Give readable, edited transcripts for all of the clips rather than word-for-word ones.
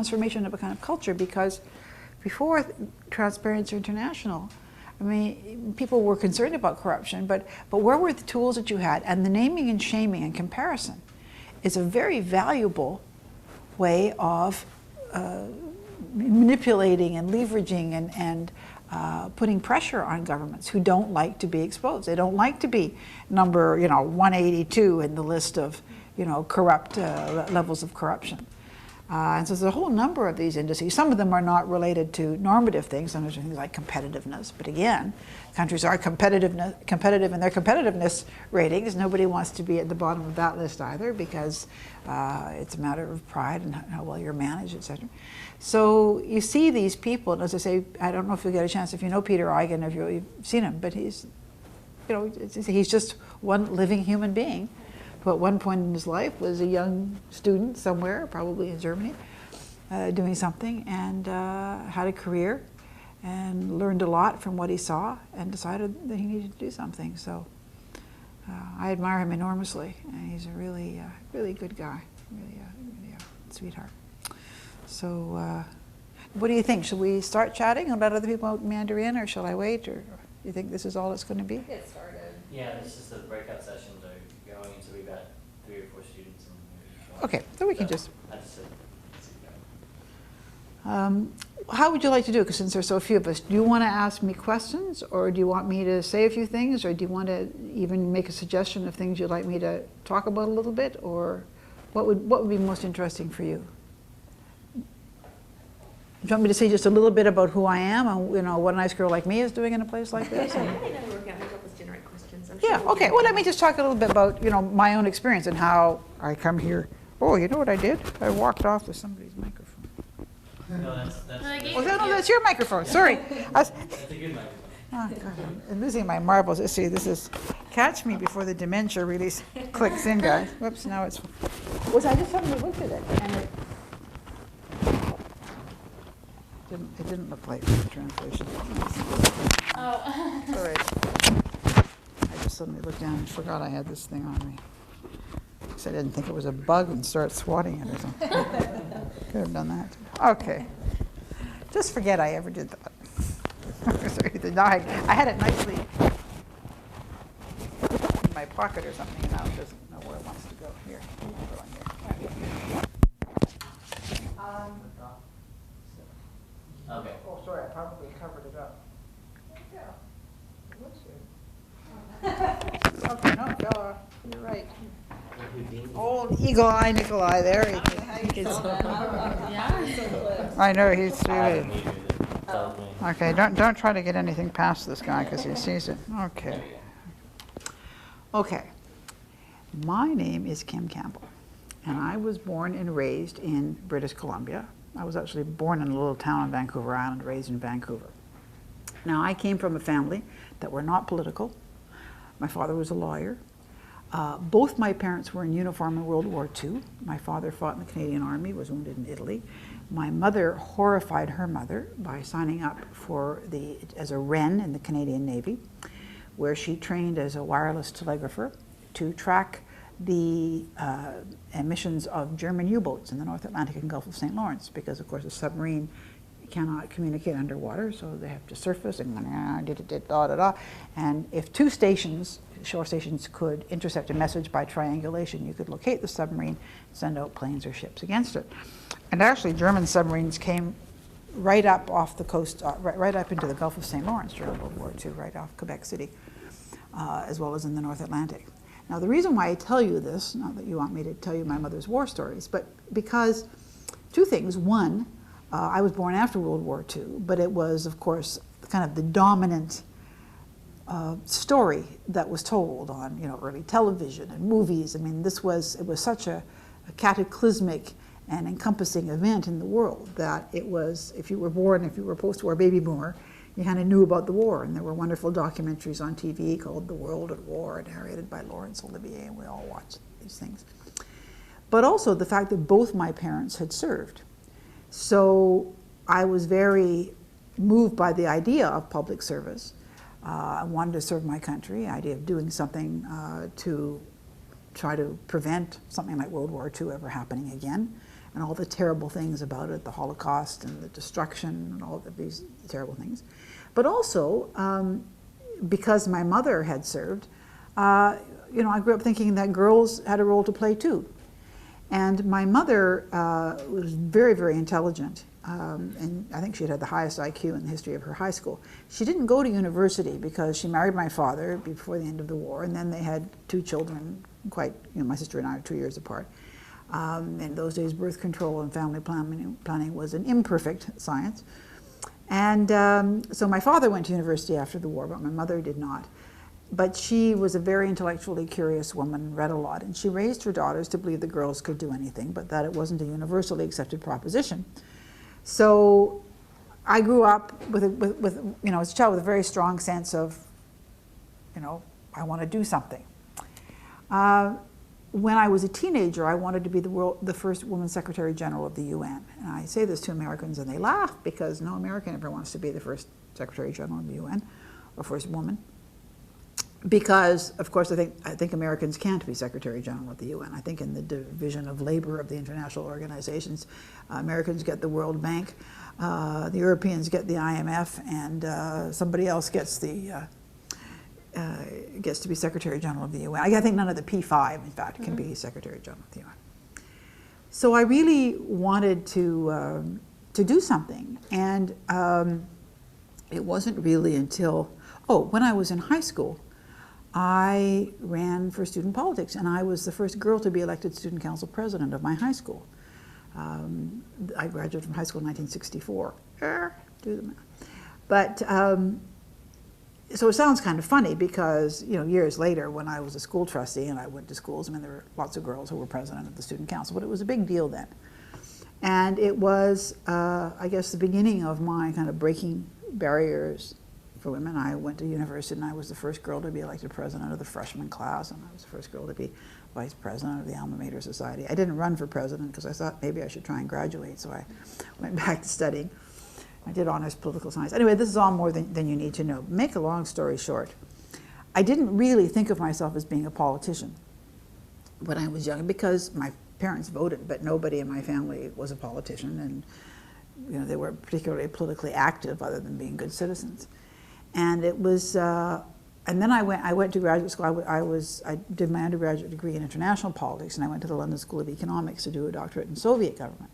transformation of a kind of culture, because before Transparency International, I mean, people were concerned about corruption, but where were the tools that you had? And the naming and shaming and comparison is a very valuable way of manipulating and leveraging and putting pressure on governments who don't like to be exposed. They don't like to be number 182 in the list of corrupt levels of corruption. And so there's a whole number of these indices. Some of them are not related to normative things. Some of them are things like competitiveness. But again, countries are competitive in their competitiveness ratings. Nobody wants to be at the bottom of that list either, because it's a matter of pride and how well you're managed, etc. So you see these people, and as I say, I don't know if you'll get a chance, if you know Peter Eigen, if you've seen him, but he's just one living human being who at one point in his life was a young student somewhere, probably in Germany, doing something, and had a career and learned a lot from what he saw and decided that he needed to do something. So I admire him enormously, and he's a really, really good guy, really a sweetheart. So what do you think? Should we start chatting and let other people meander in, or shall I wait, or do you think this is all it's going to be? Get started. Yeah, this is the breakout sessions are going, so we've got 3 or 4 students. Okay, so we can just... I just said, how would you like to do it? Because since there's so few of us, do you want to ask me questions, or do you want me to say a few things, or do you want to even make a suggestion of things you'd like me to talk about a little bit, or what would be most interesting for you? Do you want me to say just a little bit about who I am and what a nice girl like me is doing in a place like this? I think that we're going to help us generate questions. Yeah, okay. Well, let me just talk a little bit about my own experience and how I come here. Oh, you know what I did? I walked off with somebody's microphone. no, that's Oh, no, that's your microphone. Sorry. that's a good microphone. Oh, God, I'm losing my marbles. Let's see, this is catch me before the dementia really clicks in, guys. Whoops, now it's... I just suddenly looked at it, and it didn't look like the translation. Oh. All right. I just suddenly looked down and forgot I had this thing on me. Because I didn't think it was a bug and start swatting it or something. Could have done that. Okay. Just forget I ever did that. I had it nicely in my pocket or something, and now it doesn't know where it wants to go. Here. Put it on here. Okay. Oh, sorry, I probably covered it up. Yeah. It was here. Okay, no, it fell off. You're right. Old Eagle Eye Nikolai there. I know, he's really... Okay, don't try to get anything past this guy because he sees it. Okay. Okay. My name is Kim Campbell, and I was born and raised in British Columbia. I was actually born in a little town on Vancouver Island, raised in Vancouver. Now, I came from a family that were not political. My father was a lawyer. Both my parents were in uniform in World War II. My father fought in the Canadian Army, was wounded in Italy. My mother horrified her mother by signing up as a Wren in the Canadian Navy, where she trained as a wireless telegrapher to track the emissions of German U-boats in the North Atlantic and Gulf of St. Lawrence, because of course a submarine cannot communicate underwater, so they have to surface and and if 2 shore stations could intercept a message by triangulation, you could locate the submarine, send out planes or ships against it. And actually German submarines came right up off the coast, right up into the Gulf of St. Lawrence during World War II, right off Quebec City, as well as in the North Atlantic. Now, the reason why I tell you this, not that you want me to tell you my mother's war stories, but because 2 things. One, I was born after World War II, but it was, of course, kind of the dominant story that was told on, early television and movies. I mean, it was such a cataclysmic and encompassing event in the world that it was, if you were post-war baby boomer, you kind of knew about the war, and there were wonderful documentaries on TV called The World at War, narrated by Laurence Olivier, and we all watched these things. But also the fact that both my parents had served. So I was very moved by the idea of public service. I wanted to serve my country, the idea of doing something to try to prevent something like World War II ever happening again. and all the terrible things about it, the Holocaust and the destruction and all of these terrible things. But also, because my mother had served, you know, I grew up thinking that girls had a role to play too. And my mother was very, very intelligent, and I think she had the highest IQ in the history of her high school. She didn't go to university because she married my father before the end of the war, and then they had 2 children, quite, you know, my sister and I are 2 years apart. In those days, birth control and family planning was an imperfect science. And so my father went to university after the war, but my mother did not. But she was a very intellectually curious woman, read a lot, and she raised her daughters to believe that girls could do anything, but that it wasn't a universally accepted proposition. So I grew up with you know, as a child with a very strong sense of, you know, I want to do something. When I was a teenager, I wanted to be the first woman Secretary General of the UN. And I say this to Americans and they laugh because no American ever wants to be the first Secretary General of the UN, or first woman. Because, of course, I think Americans can't be Secretary General of the UN. I think in the division of labor of the international organizations, Americans get the World Bank, the Europeans get the IMF, and somebody else gets the gets to be Secretary General of the UN. I think none of the P5, in fact, can be Secretary General of the UN. So I really wanted to do something, and it wasn't really until when I was in high school. I ran for student politics, and I was the first girl to be elected student council president of my high school. I graduated from high school in 1964. Do the math. But so it sounds kind of funny because, you know, years later when I was a school trustee and I went to schools, I mean, there were lots of girls who were president of the student council, but it was a big deal then. And it was, I guess, the beginning of my kind of breaking barriers for women. I went to university and I was the first girl to be elected president of the freshman class, and I was the first girl to be vice president of the Alma Mater Society. I didn't run for president because I thought maybe I should try and graduate, so I went back to studying. I did honors political science. Anyway, this is all more than you need to know. Make a long story short, I didn't really think of myself as being a politician when I was young because my parents voted, but nobody in my family was a politician, and you know, they weren't particularly politically active other than being good citizens. And it was, and then I went to graduate school. I did my undergraduate degree in international politics, and I went to the London School of Economics to do a doctorate in Soviet government.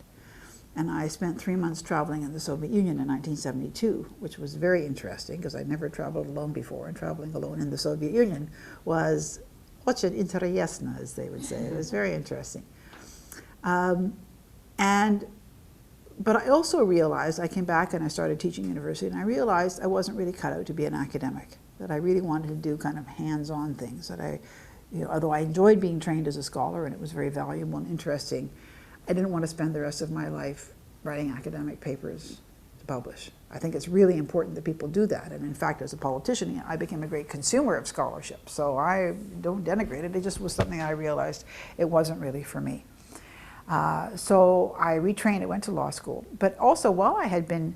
And I spent 3 months traveling in the Soviet Union in 1972, which was very interesting because I'd never traveled alone before, and traveling alone in the Soviet Union was очень интересно, as they would say. It was very interesting. But I also realized, I came back and I started teaching university, and I realized I wasn't really cut out to be an academic, that I really wanted to do kind of hands-on things, that you know, although I enjoyed being trained as a scholar and it was very valuable and interesting, I didn't want to spend the rest of my life writing academic papers to publish. I think it's really important that people do that, and in fact, as a politician, I became a great consumer of scholarship, so I don't denigrate it, it just was something I realized it wasn't really for me. So I retrained, I went to law school. But also, while I had been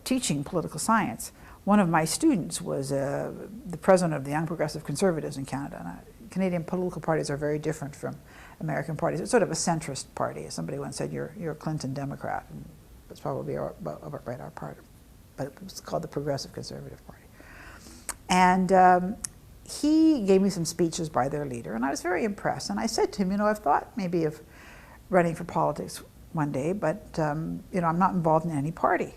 teaching political science, one of my students was the president of the Young Progressive Conservatives in Canada. And Canadian political parties are very different from American parties. It's sort of a centrist party. Somebody once said, you're a Clinton Democrat. And that's probably right, our party. But it's called the Progressive Conservative Party. And he gave me some speeches by their leader, and I was very impressed. And I said to him, you know, I've thought maybe of running for politics one day, but you know, I'm not involved in any party.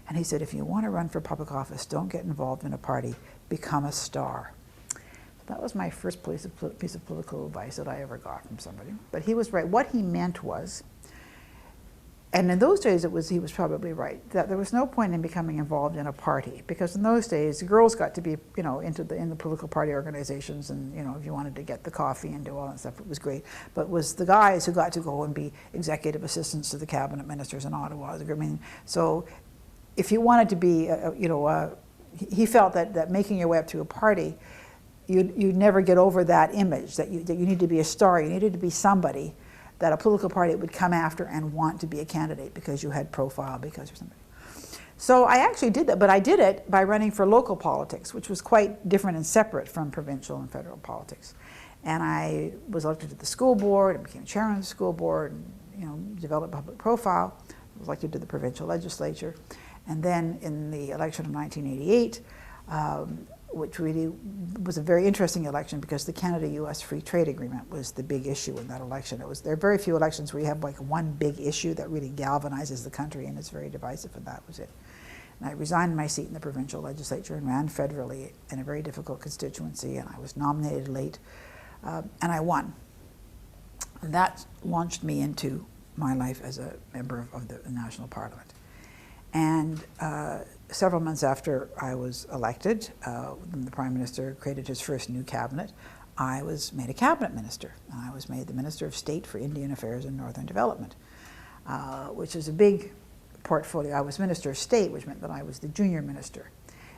And he said, if you want to run for public office, don't get involved in a party, become a star. That was my first piece of political advice that I ever got from somebody. But he was right. What he meant was, and in those days he was probably right, that there was no point in becoming involved in a party, because in those days girls got to be, you know, in the political party organizations, and you know, if you wanted to get the coffee and do all that stuff, it was great. But it was the guys who got to go and be executive assistants to the cabinet ministers in Ottawa. I mean, so if you wanted to be, you know, he felt that making your way up to a party, you'd never get over that image that you need to be a star, you needed to be somebody that a political party would come after and want to be a candidate because you had profile, because you're somebody. So I actually did that, but I did it by running for local politics, which was quite different and separate from provincial and federal politics. And I was elected to the school board and became chairman of the school board and develop public profile. I was elected to the provincial legislature. And then in the election of 1988, which really was a very interesting election because the Canada-US Free Trade Agreement was the big issue in that election. There are very few elections where you have like one big issue that really galvanizes the country and it's very divisive, and that was it. And I resigned my seat in the provincial legislature and ran federally in a very difficult constituency, and I was nominated late, and I won. And that launched me into my life as a member of the National Parliament. And several months after I was elected, when the Prime Minister created his first new cabinet, I was made a cabinet minister. And I was made the Minister of State for Indian Affairs and Northern Development, which is a big portfolio. I was Minister of State, which meant that I was the junior minister.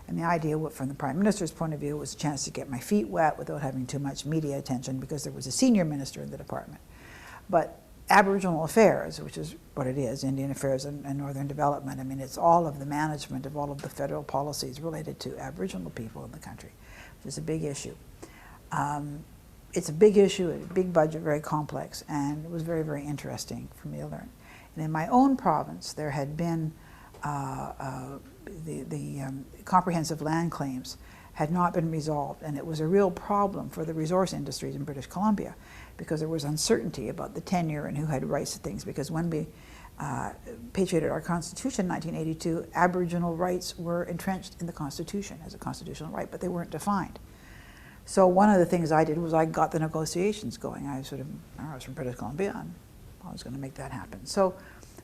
And the idea from the Prime Minister's point of view was a chance to get my feet wet without having too much media attention because there was a senior minister in the department. But Aboriginal Affairs, which is what it is, Indian Affairs and Northern Development, I mean, it's all of the management of all of the federal policies related to Aboriginal people in the country, which is a big issue. It's a big issue, a big budget, very complex, and it was very, very interesting for me to learn. And in my own province, there had been the comprehensive land claims had not been resolved, and it was a real problem for the resource industries in British Columbia because there was uncertainty about the tenure and who had rights to things, because when we patriated our Constitution in 1982, Aboriginal rights were entrenched in the Constitution as a constitutional right, but they weren't defined. So one of the things I did was I got the negotiations going. I was from British Columbia, and I was going to make that happen. So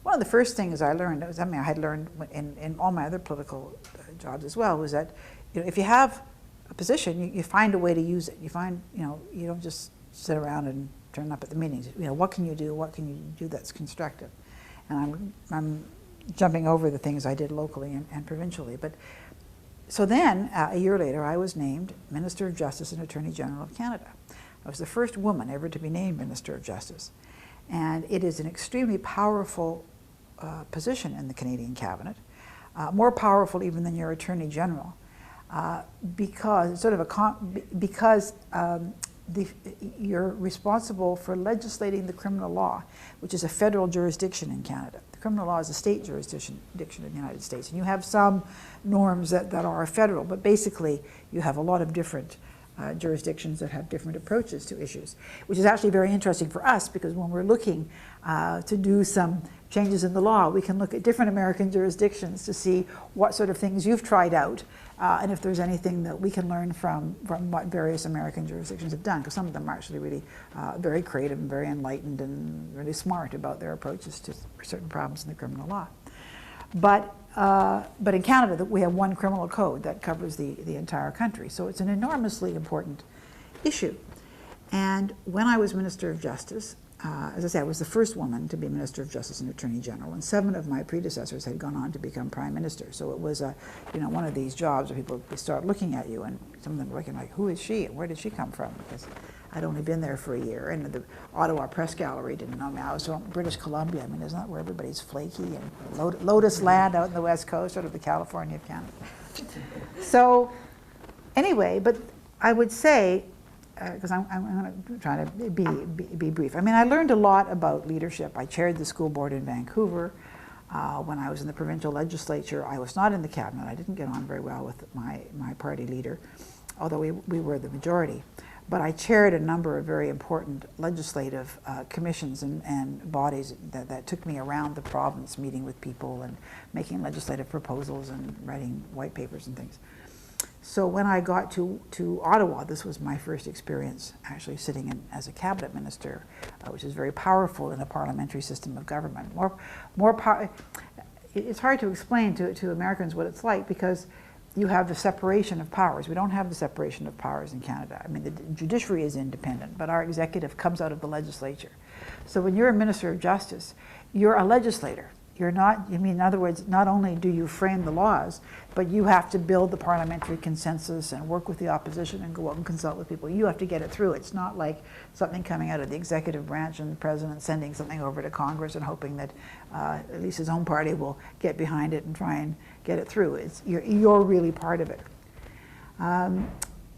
one of the first things I learned, I had learned in all my other political jobs as well, was that if you have a position, you find a way to use it. You don't just sit around and turn up at the meetings. What can you do? What can you do that's constructive? And I'm jumping over the things I did locally and provincially. But so then, a year later, I was named Minister of Justice and Attorney General of Canada. I was the first woman ever to be named Minister of Justice. And it is an extremely powerful position in the Canadian Cabinet, more powerful even than your Attorney General, because you're responsible for legislating the criminal law, which is a federal jurisdiction in Canada. The criminal law is a state jurisdiction in the United States, and you have some norms that are federal, but basically you have a lot of different jurisdictions that have different approaches to issues, which is actually very interesting for us because when we're looking to do some changes in the law, we can look at different American jurisdictions to see what sort of things you've tried out and if there's anything that we can learn from what various American jurisdictions have done, because some of them are actually really very creative and very enlightened and really smart about their approaches to certain problems in the criminal law. But in Canada, we have one criminal code that covers the entire country, so it's an enormously important issue. And when I was Minister of Justice, as I say, I was the first woman to be Minister of Justice and Attorney General, and 7 of my predecessors had gone on to become Prime Minister. So it was one of these jobs where people start looking at you, and some of them were looking like, who is she and where did she come from? Because I'd only been there for a year, and the Ottawa Press Gallery didn't know me. I was from British Columbia. I mean, isn't that where everybody's flaky and lotus land out in the West Coast, sort of the California of Canada? So anyway, but I would say, because I'm going to try to be brief. I mean, I learned a lot about leadership. I chaired the school board in Vancouver. When I was in the provincial legislature, I was not in the cabinet. I didn't get on very well with my party leader, although we were the majority. But I chaired a number of very important legislative commissions and bodies that took me around the province, meeting with people and making legislative proposals and writing white papers and things. So when I got to Ottawa, this was my first experience actually sitting as a cabinet minister, which is very powerful in a parliamentary system of government. It's hard to explain to Americans what it's like because you have the separation of powers. We don't have the separation of powers in Canada. I mean, the judiciary is independent, but our executive comes out of the legislature. So when you're a Minister of Justice, you're a legislator. You're not, in other words, not only do you frame the laws, but you have to build the parliamentary consensus and work with the opposition and go out and consult with people. You have to get it through. It's not like something coming out of the executive branch and the president sending something over to Congress and hoping that at least his own party will get behind it and try and get it through. You're really part of it.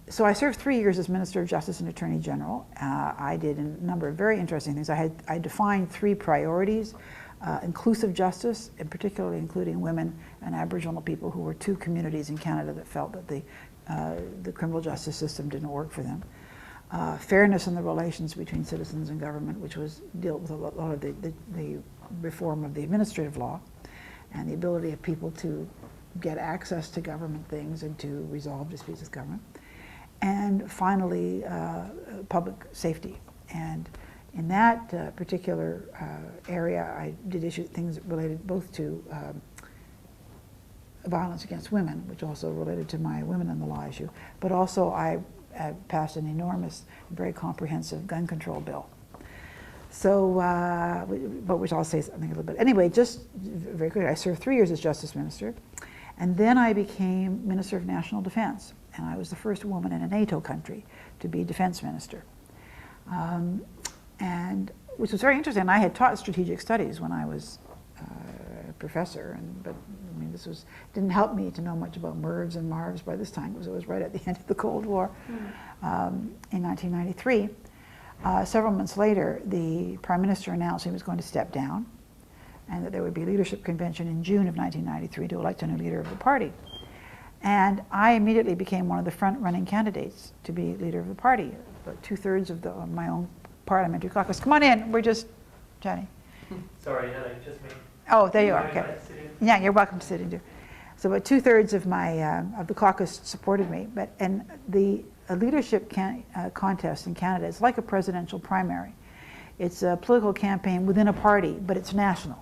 So I served 3 years as Minister of Justice and Attorney General. I did a number of very interesting things. I defined 3 priorities: inclusive justice, and particularly including women and Aboriginal people, who were 2 communities in Canada that felt that the criminal justice system didn't work for them. Fairness in the relations between citizens and government, which was dealt with a lot of the reform of the administrative law, and the ability of people to get access to government things and to resolve disputes with government. And finally, public safety. And in that particular area, I did issue things related both to violence against women, which also related to my Women in the Law issue, but also I passed an enormous, very comprehensive gun control bill. So, but which I'll say something a little bit. Anyway, just very quickly, I served 3 years as Justice Minister, and then I became Minister of National Defense, and I was the first woman in a NATO country to be Defense Minister. And which was very interesting. I had taught strategic studies when I was a professor, but I mean, didn't help me to know much about MIRVs and MARVs by this time, because it was right at the end of the Cold War in 1993. Several months later, the Prime Minister announced he was going to step down, and that there would be a leadership convention in June of 1993 to elect a new leader of the party. And I immediately became one of the front-running candidates to be leader of the party. About 2/3 of my own parliamentary caucus. Come on in, we're just chatting. Sorry, Heather, just me. Oh, there you are, okay. Yeah, you're welcome to sit in too. So about 2/3 of of the caucus supported me, and the leadership contest in Canada is like a presidential primary. It's a political campaign within a party, but it's national.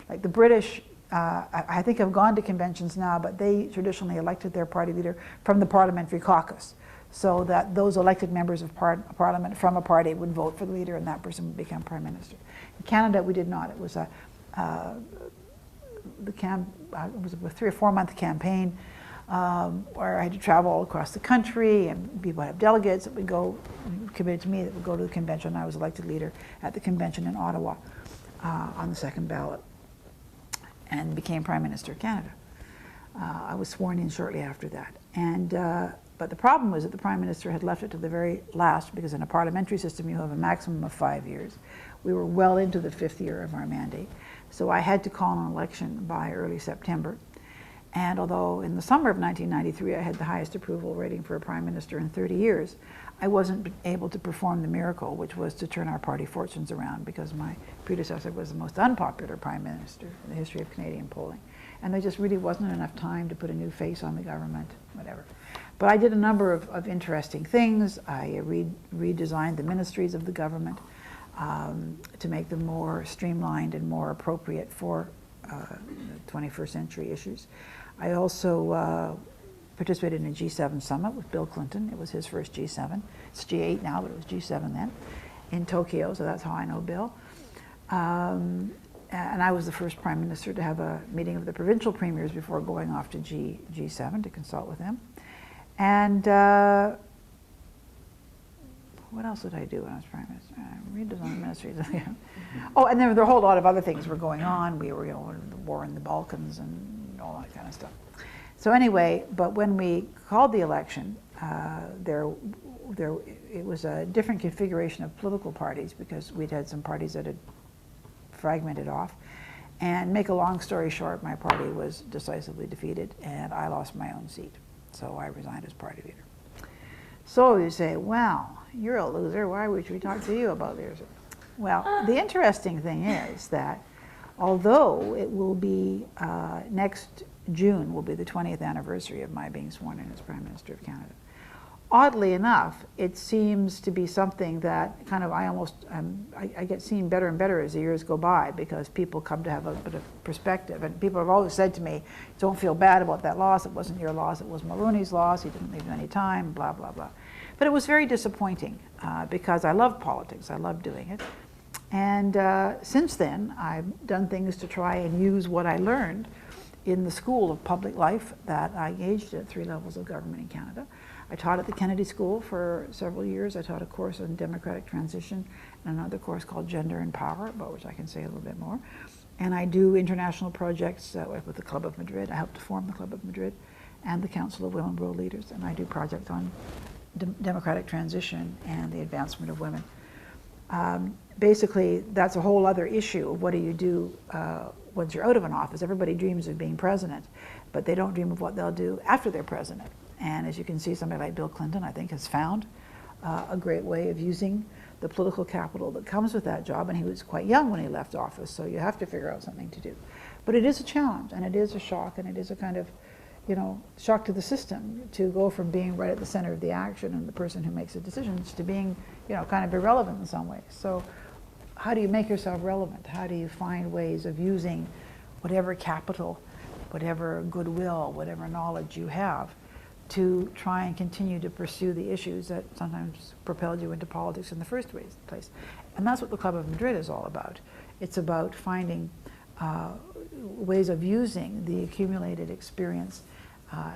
Like the British, I think have gone to conventions now, but they traditionally elected their party leader from the parliamentary caucus, so that those elected members of parliament from a party would vote for the leader, and that person would become Prime Minister. In Canada, we did not. It was it was a 3 or 4 month campaign where I had to travel all across the country, and people had delegates that would go, committed to me, that would go to the convention. I was elected leader at the convention in Ottawa on the second ballot, and became Prime Minister of Canada. I was sworn in shortly after that. And but the problem was that the Prime Minister had left it to the very last, because in a parliamentary system you have a maximum of 5 years. We were well into the 5th year of our mandate. So I had to call an election by early September. And although in the summer of 1993 I had the highest approval rating for a Prime Minister in 30 years, I wasn't able to perform the miracle, which was to turn our party fortunes around, because my predecessor was the most unpopular Prime Minister in the history of Canadian polling. And there just really wasn't enough time to put a new face on the government, whatever. But I did a number of interesting things. I redesigned the ministries of the government to make them more streamlined and more appropriate for 21st century issues. I also participated in a G7 summit with Bill Clinton. It was his first G7. It's G8 now, but it was G7 then, in Tokyo, so that's how I know Bill. And I was the first Prime Minister to have a meeting of the provincial premiers before going off to G7 to consult with them. And what else did I do when I was Prime Minister? Redesign ministries. Oh, and there were a whole lot of other things were going on. We were, in the war in the Balkans and all that kind of stuff. So anyway, but when we called the election, it was a different configuration of political parties, because we'd had some parties that had fragmented off. And make a long story short, my party was decisively defeated, and I lost my own seat. So I resigned as party leader. So you say, well, you're a loser. Why would we talk to you about leadership? Well, the interesting thing is that although it will be next June will be the 20th anniversary of my being sworn in as Prime Minister of Canada, oddly enough, it seems to be something that kind of I get seen better and better as the years go by, because people come to have a bit of perspective. And people have always said to me, don't feel bad about that loss. It wasn't your loss. It was Mulroney's loss. He didn't leave you any time, blah, blah, blah. But it was very disappointing because I love politics. I love doing it. And since then, I've done things to try and use what I learned in the School of Public Life that I engaged at 3 levels of government in Canada. I taught at the Kennedy School for several years. I taught a course on democratic transition and another course called Gender and Power, about which I can say a little bit more. And I do international projects with the Club of Madrid. I helped to form the Club of Madrid and the Council of Women World Leaders. And I do projects on democratic transition and the advancement of women. Basically, that's a whole other issue. What do you do once you're out of an office? Everybody dreams of being president, but they don't dream of what they'll do after they're president. And as you can see, somebody like Bill Clinton, I think, has found a great way of using the political capital that comes with that job, and he was quite young when he left office, so you have to figure out something to do. But it is a challenge, and it is a shock, and it is a kind of, shock to the system to go from being right at the center of the action and the person who makes the decisions to being, kind of irrelevant in some ways. So how do you make yourself relevant? How do you find ways of using whatever capital, whatever goodwill, whatever knowledge you have to try and continue to pursue the issues that sometimes propelled you into politics in the first place? And that's what the Club of Madrid is all about. It's about finding ways of using the accumulated experience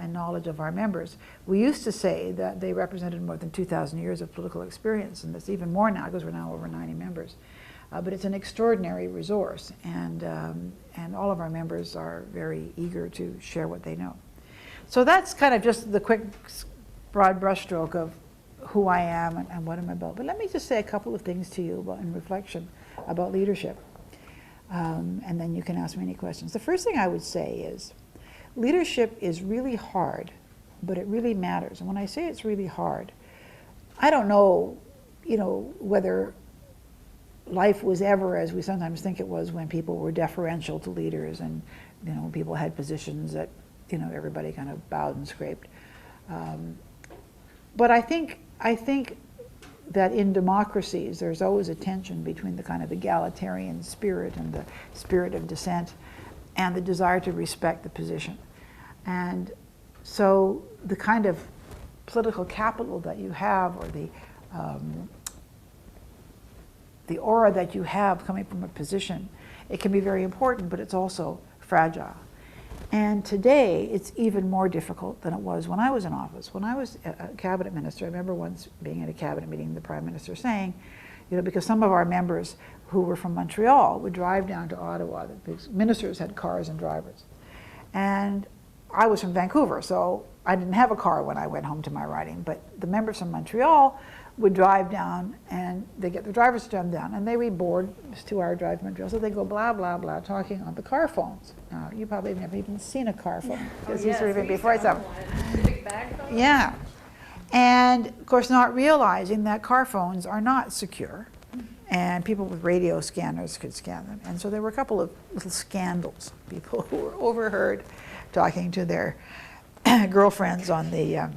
and knowledge of our members. We used to say that they represented more than 2,000 years of political experience, and it's even more now because we're now over 90 members. But it's an extraordinary resource, and all of our members are very eager to share what they know. So that's kind of just the quick, broad brushstroke of who I am and what I'm about. But let me just say a couple of things to you in reflection about leadership, and then you can ask me any questions. The first thing I would say is, leadership is really hard, but it really matters. And when I say it's really hard, I don't know, whether life was ever as we sometimes think it was when people were deferential to leaders and, when people had positions that, everybody kind of bowed and scraped. But I think that in democracies, there's always a tension between the kind of egalitarian spirit and the spirit of dissent and the desire to respect the position. And so the kind of political capital that you have, or the aura that you have coming from a position, it can be very important, but it's also fragile. And today, it's even more difficult than it was when I was in office. When I was a cabinet minister, I remember once being at a cabinet meeting, the Prime Minister saying, because some of our members who were from Montreal would drive down to Ottawa, because ministers had cars and drivers. And I was from Vancouver, so I didn't have a car when I went home to my riding, but the members from Montreal would drive down, and they get the drivers to come down, and they would board this 2-hour drive to Montreal, so they go blah, blah, blah, talking on the car phones. Now, you probably have never even seen a car phone, because these were even before I saw them. Big bag phone? Yeah. And, of course, not realizing that car phones are not secure, and people with radio scanners could scan them. And so there were a couple of little scandals, people who were overheard talking to their girlfriends on the,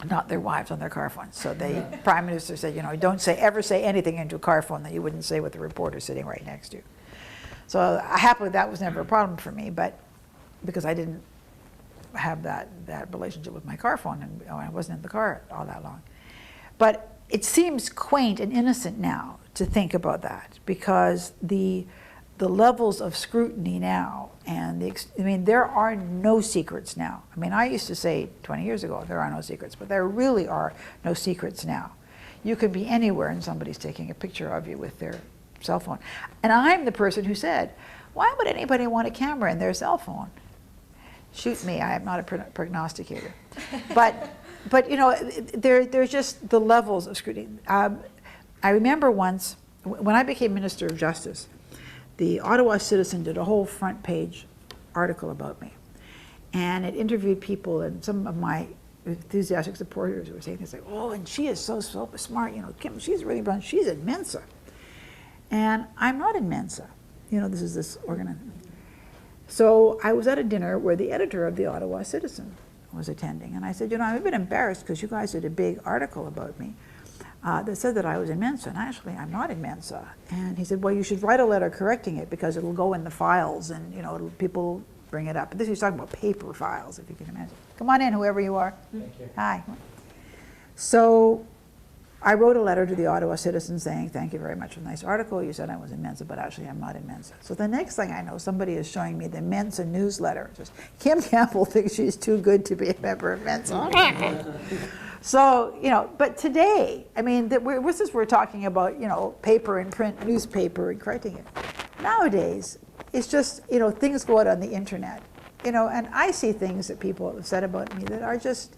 not their wives, on their car phones. So the Prime Minister said, don't ever say anything into a car phone that you wouldn't say with the reporter sitting right next to you. So happily that was never a problem for me, but because I didn't have that relationship with my car phone, and I wasn't in the car all that long. But it seems quaint and innocent now to think about that, because the levels of scrutiny now, and there are no secrets now. I used to say 20 years ago, there are no secrets, but there really are no secrets now. You could be anywhere and somebody's taking a picture of you with their cell phone. And I'm the person who said, why would anybody want a camera in their cell phone? Shoot me, I am not a prognosticator. But there's just the levels of scrutiny. I remember once, when I became Minister of Justice, the Ottawa Citizen did a whole front page article about me. And it interviewed people, and some of my enthusiastic supporters were saying things like, oh, and she is so smart, Kim, she's really brilliant, she's in Mensa. And I'm not in Mensa. This is this organization. So I was at a dinner where the editor of the Ottawa Citizen was attending. And I said, I'm a bit embarrassed because you guys did a big article about me that said that I was in Mensa. And actually, I'm not in Mensa. And he said, well, you should write a letter correcting it because it'll go in the files and, people bring it up. But this is talking about paper files, if you can imagine. Come on in, whoever you are. Thank you. Hi. So I wrote a letter to the Ottawa Citizen saying, thank you very much for the nice article. You said I was in Mensa, but actually I'm not in Mensa. So the next thing I know, somebody is showing me the Mensa newsletter. Just, Kim Campbell thinks she's too good to be a member of Mensa. So, but today, we're talking about, paper and print, newspaper and correcting it. Nowadays, it's just, things go out on the internet, and I see things that people have said about me that are just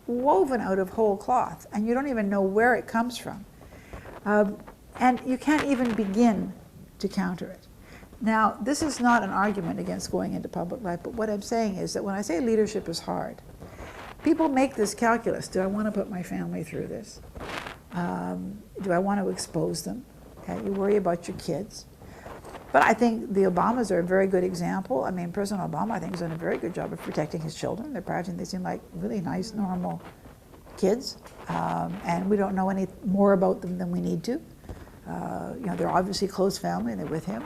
woven out of whole cloth, and you don't even know where it comes from. And you can't even begin to counter it. Now, this is not an argument against going into public life, but what I'm saying is that when I say leadership is hard, people make this calculus. Do I want to put my family through this? Do I want to expose them? Okay, you worry about your kids. But I think the Obamas are a very good example. I mean, President Obama, I think, has done a very good job of protecting his children. They seem like really nice, normal kids. And we don't know any more about them than we need to. You know, they're obviously close family and they're with him.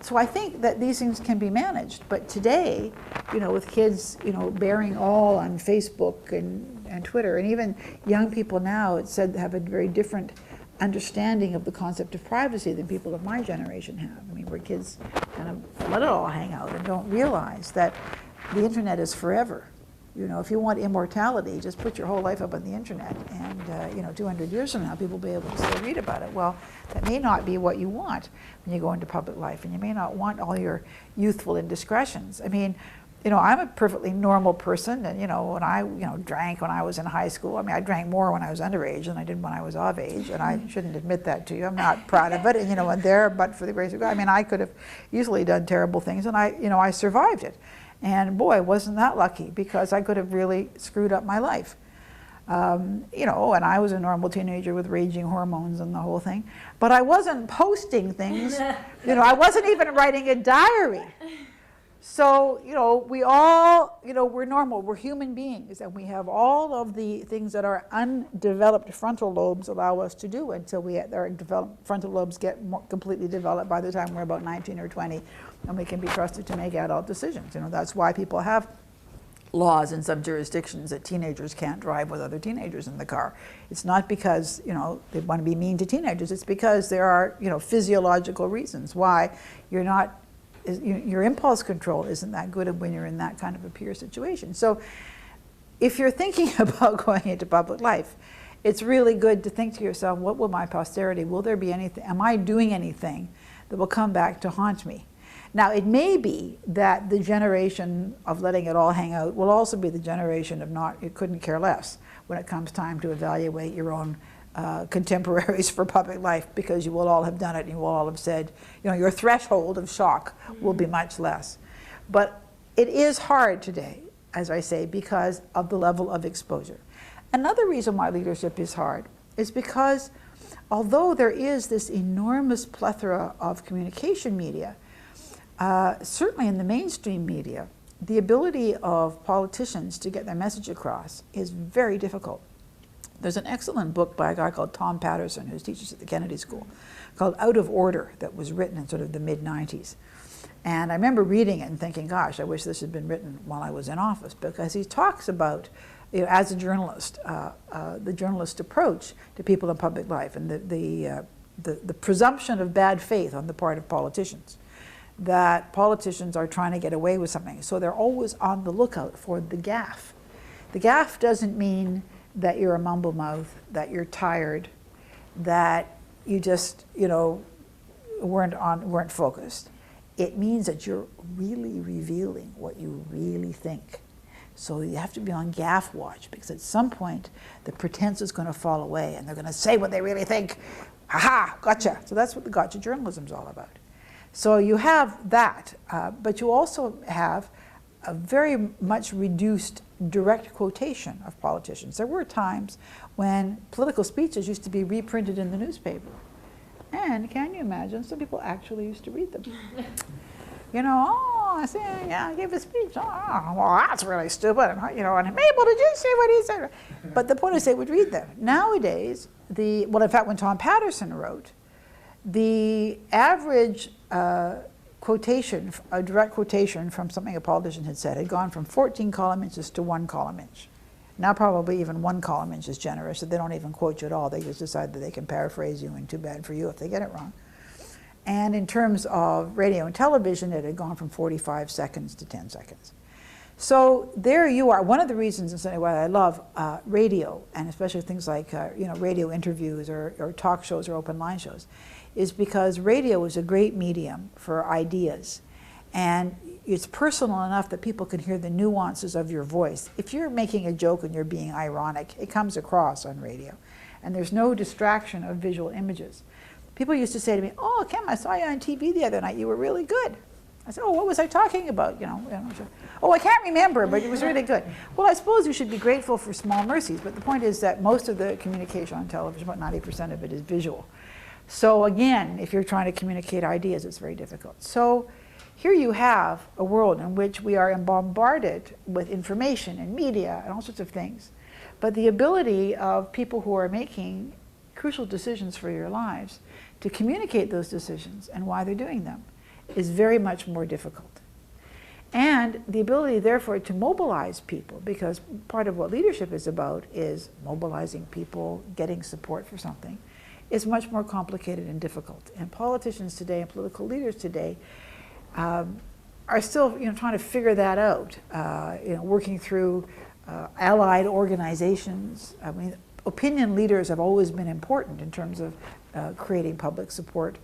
So I think that these things can be managed. But today, you know, with kids, you know, bearing all on Facebook and Twitter, and even young people now, it's said, have a very different understanding of the concept of privacy than people of my generation have. I mean, where kids kind of let it all hang out and don't realize that the internet is forever. You know, if you want immortality, just put your whole life up on the internet, and you know, 200 years from now, people will be able to still read about it. Well, that may not be what you want when you go into public life, and you may not want all your youthful indiscretions. I mean, you know, I'm a perfectly normal person, and you know, when I drank when I was in high school. I mean, I drank more when I was underage than I did when I was of age, and I shouldn't admit that to you. I'm not proud of it, and you know, and there, but for the grace of God, I mean, I could have easily done terrible things, and I survived it. And boy, wasn't that lucky, because I could have really screwed up my life. You know, and I was a normal teenager with raging hormones and the whole thing. But I wasn't posting things. You know, I wasn't even writing a diary. So, you know, we all, you know, we're normal. We're human beings, and we have all of the things that our undeveloped frontal lobes allow us to do until our frontal lobes get completely developed by the time we're about 19 or 20, and we can be trusted to make adult decisions. You know, that's why people have laws in some jurisdictions that teenagers can't drive with other teenagers in the car. It's not because, you know, they want to be mean to teenagers. It's because there are, you know, physiological reasons why you're not, your impulse control isn't that good when you're in that kind of a peer situation. So if you're thinking about going into public life, it's really good to think to yourself, what will my posterity, will there be anything, am I doing anything that will come back to haunt me? Now, it may be that the generation of letting it all hang out will also be the generation of it couldn't care less when it comes time to evaluate your own contemporaries for public life, because you will all have done it, and you will all have said, you know, your threshold of shock will be much less. But it is hard today, as I say, because of the level of exposure. Another reason why leadership is hard is because although there is this enormous plethora of communication media, certainly in the mainstream media, the ability of politicians to get their message across is very difficult. There's an excellent book by a guy called Tom Patterson, who teaches at the Kennedy School, called Out of Order, that was written in sort of the mid-90s. And I remember reading it and thinking, gosh, I wish this had been written while I was in office, because he talks about, you know, as a journalist, the journalist approach to people in public life, and the presumption of bad faith on the part of politicians, that politicians are trying to get away with something. So they're always on the lookout for the gaffe. The gaffe doesn't mean that you're a mumble mouth, that you're tired, that you just, you know, weren't focused. It means that you're really revealing what you really think. So you have to be on gaffe watch, because at some point the pretense is going to fall away and they're going to say what they really think. Ha-ha, gotcha. So that's what the gotcha journalism is all about. So you have that, but you also have a very much reduced direct quotation of politicians. There were times when political speeches used to be reprinted in the newspaper. And can you imagine, some people actually used to read them. You know, oh, I see, yeah, I gave a speech. Oh, well, that's really stupid. And, you know, and Mabel, did you see what he said? But the point is, they would read them. Nowadays, well, in fact, when Tom Patterson wrote, the average quotation, a direct quotation from something a politician had said, had gone from 14 column inches to 1 column inch. Now probably even 1 column inch is generous, so they don't even quote you at all. They just decide that they can paraphrase you, and too bad for you if they get it wrong. And in terms of radio and television, it had gone from 45 seconds to 10 seconds. So there you are. One of the reasons, and why I love radio, and especially things like you know, radio interviews or talk shows or open line shows, is because radio is a great medium for ideas. and it's personal enough that people can hear the nuances of your voice. If you're making a joke and you're being ironic, it comes across on radio. And there's no distraction of visual images. People used to say to me, "Oh, Kim, I saw you on TV the other night. You were really good." I said, "Oh, what was I talking about?" "Oh, I can't remember, but it was really good." Well, I suppose you should be grateful for small mercies, but the point is that most of the communication on television, about 90% of it, is visual. So again, if you're trying to communicate ideas, it's very difficult. So here you have a world in which we are bombarded with information and media and all sorts of things. But the ability of people who are making crucial decisions for your lives to communicate those decisions and why they're doing them is very much more difficult. And the ability, therefore, to mobilize people, because part of what leadership is about is mobilizing people, getting support for something, is much more complicated and difficult. And politicians today and political leaders today are still trying to figure that out, working through allied organizations. I mean, opinion leaders have always been important in terms of creating public support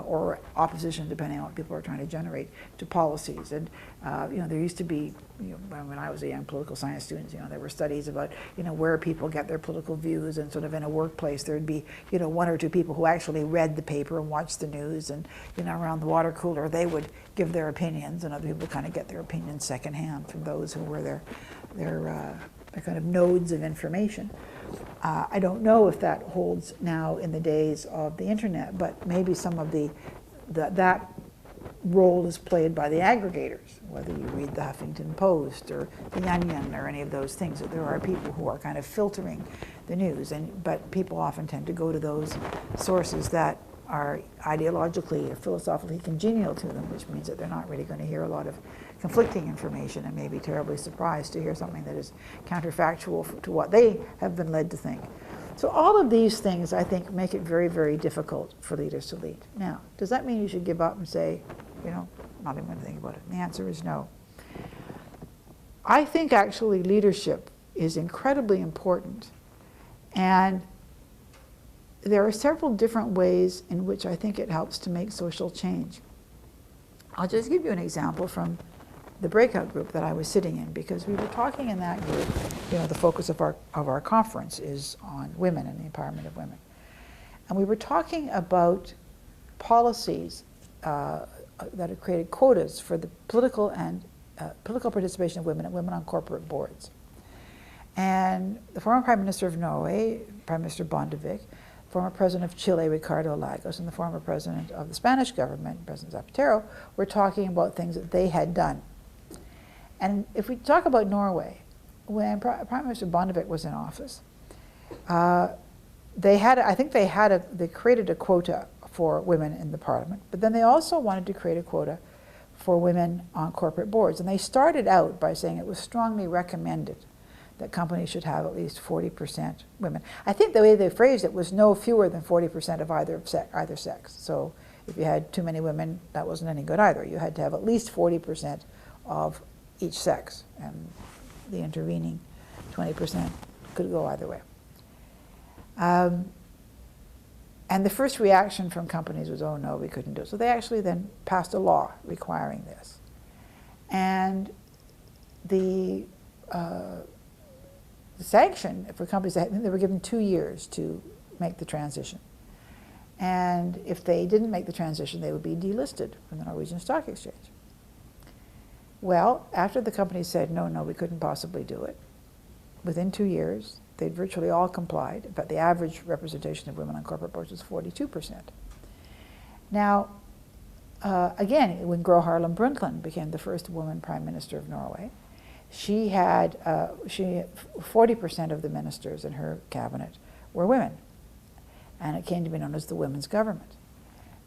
or opposition, depending on what people are trying to generate, to policies. And there used to be, when I was a young political science student, there were studies about where people get their political views, and sort of in a workplace there would be one or two people who actually read the paper and watched the news, and around the water cooler they would give their opinions, and other people kind of get their opinions secondhand from those who were their kind of nodes of information. I don't know if that holds now in the days of the internet, but maybe some of that role is played by the aggregators, whether you read the Huffington Post or the Onion or any of those things. That there are people who are kind of filtering the news, but people often tend to go to those sources that are ideologically or philosophically congenial to them, which means that they're not really going to hear a lot of conflicting information and may be terribly surprised to hear something that is counterfactual to what they have been led to think. So all of these things, I think, make it very, very difficult for leaders to lead. Now, does that mean you should give up and say, not even going to think about it? And the answer is no. I think actually leadership is incredibly important, and there are several different ways in which I think it helps to make social change. I'll just give you an example from the breakout group that I was sitting in, because we were talking in that group, the focus of our conference is on women and the empowerment of women. And we were talking about policies that have created quotas for the political participation of women and women on corporate boards. And the former Prime Minister of Norway, Prime Minister Bondevik, former President of Chile, Ricardo Lagos, and the former President of the Spanish government, President Zapatero, were talking about things that they had done. And if we talk about Norway, when Prime Minister Bondevik was in office, they created a quota for women in the parliament, but then they also wanted to create a quota for women on corporate boards. And they started out by saying it was strongly recommended that companies should have at least 40% women. I think the way they phrased it was no fewer than 40% of either sex. So if you had too many women, that wasn't any good either. You had to have at least 40% of each sex, and the intervening 20% could go either way. And the first reaction from companies was, oh no, we couldn't do it. So they actually then passed a law requiring this. And the sanction for companies, they were given 2 years to make the transition. And if they didn't make the transition, they would be delisted from the Norwegian Stock Exchange. Well, after the company said, no, we couldn't possibly do it, within 2 years, they'd virtually all complied. In fact, the average representation of women on corporate boards was 42%. Now, again, when Gro Harlem Brundtland became the first woman Prime Minister of Norway, she had 40% of the ministers in her cabinet were women. And it came to be known as the women's government.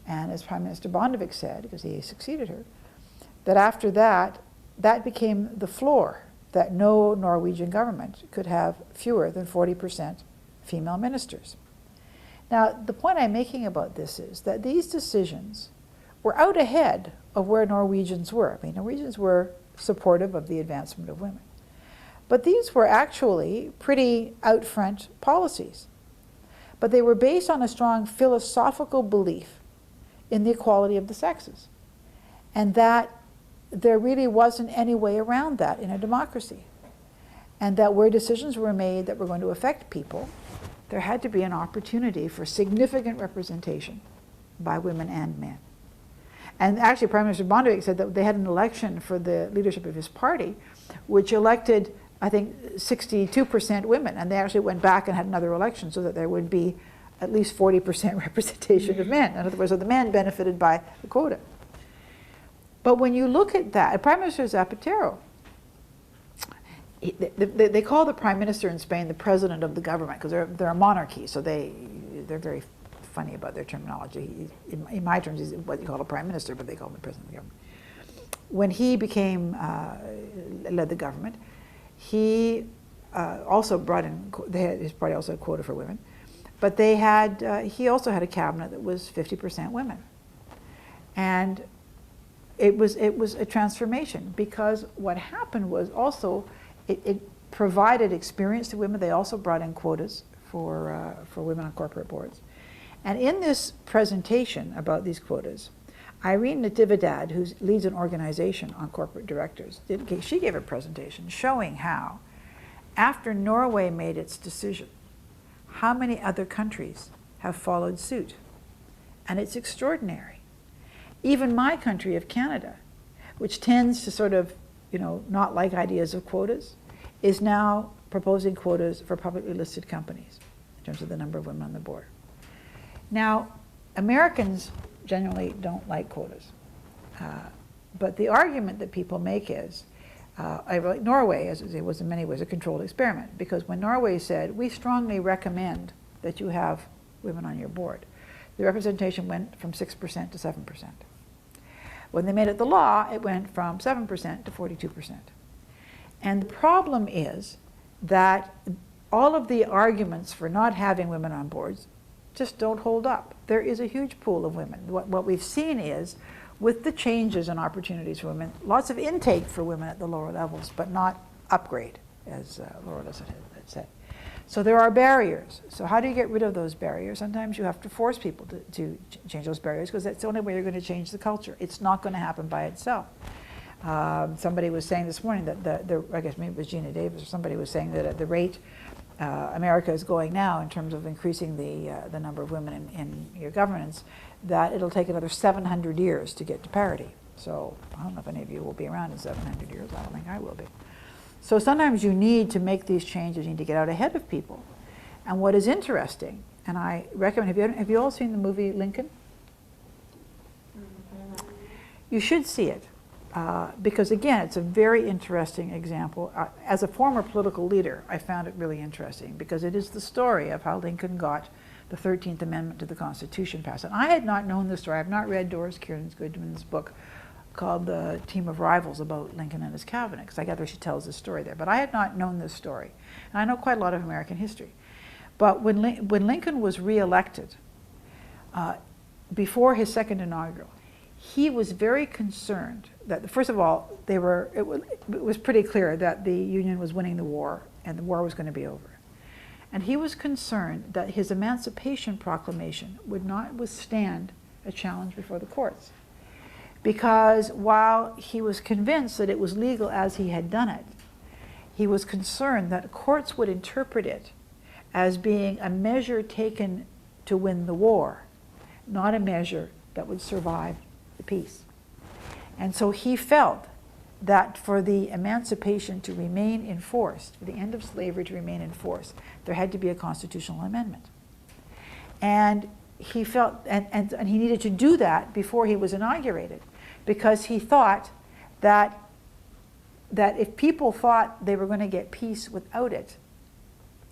And as Prime Minister Bondevik said, because he succeeded her, that after that, that became the floor, that no Norwegian government could have fewer than 40% female ministers. Now, the point I'm making about this is that these decisions were out ahead of where Norwegians were. I mean, Norwegians were supportive of the advancement of women. But these were actually pretty out-front policies. But they were based on a strong philosophical belief in the equality of the sexes. And that there really wasn't any way around that in a democracy. And that where decisions were made that were going to affect people, there had to be an opportunity for significant representation by women and men. And actually, Prime Minister Bondovic said that they had an election for the leadership of his party, which elected, I think, 62% women. And they actually went back and had another election so that there would be at least 40% representation of men. In other words, so the men benefited by the quota. But when you look at that, Prime Minister Zapatero, they call the Prime Minister in Spain the President of the government because they're a monarchy, so they're very funny about their terminology. In my terms, he's what you call a Prime Minister, but they call him the President of the government. When he led the government, he also brought in, his party also had a quota for women, but he also had a cabinet that was 50% women. And it was a transformation because what happened was also it provided experience to women. They also brought in quotas for women on corporate boards. And in this presentation about these quotas, Irene Natividad, who leads an organization on corporate directors, she gave a presentation showing how, after Norway made its decision, how many other countries have followed suit. And it's extraordinary. Even my country of Canada, which tends to sort of, not like ideas of quotas, is now proposing quotas for publicly listed companies in terms of the number of women on the board. Now, Americans generally don't like quotas. But the argument that people make is, Norway, as it was in many ways a controlled experiment, because when Norway said, we strongly recommend that you have women on your board, the representation went from 6% to 7%. When they made it the law, it went from 7% to 42%. And the problem is that all of the arguments for not having women on boards just don't hold up. There is a huge pool of women. What we've seen is, with the changes and opportunities for women, lots of intake for women at the lower levels, but not upgrade, as Laura had said. So there are barriers. So how do you get rid of those barriers? Sometimes you have to force people to change those barriers because that's the only way you're going to change the culture. It's not going to happen by itself. Somebody was saying this morning that I guess maybe it was Gina Davis or somebody was saying that at the rate America is going now in terms of increasing the number of women in your governance, that it'll take another 700 years to get to parity. So I don't know if any of you will be around in 700 years. I don't think I will be. So sometimes you need to make these changes. You need to get out ahead of people. And what is interesting, and I recommend, have you all seen the movie Lincoln? You should see it. Because again, it's a very interesting example. As a former political leader, I found it really interesting because it is the story of how Lincoln got the 13th Amendment to the Constitution passed. And I had not known this story. I have not read Doris Kearns Goodman's book called The Team of Rivals about Lincoln and his cabinet, because I gather she tells this story there. But I had not known this story. And I know quite a lot of American history. But when Lincoln was reelected, before his second inaugural, he was very concerned that, first of all, it was pretty clear that the Union was winning the war and the war was going to be over. And he was concerned that his Emancipation Proclamation would not withstand a challenge before the courts. Because while he was convinced that it was legal as he had done it, he was concerned that courts would interpret it as being a measure taken to win the war, not a measure that would survive the peace. And so he felt that for the emancipation to remain in force, for the end of slavery to remain in force, there had to be a constitutional amendment. And he felt, and he needed to do that before he was inaugurated, because he thought that if people thought they were going to get peace without it,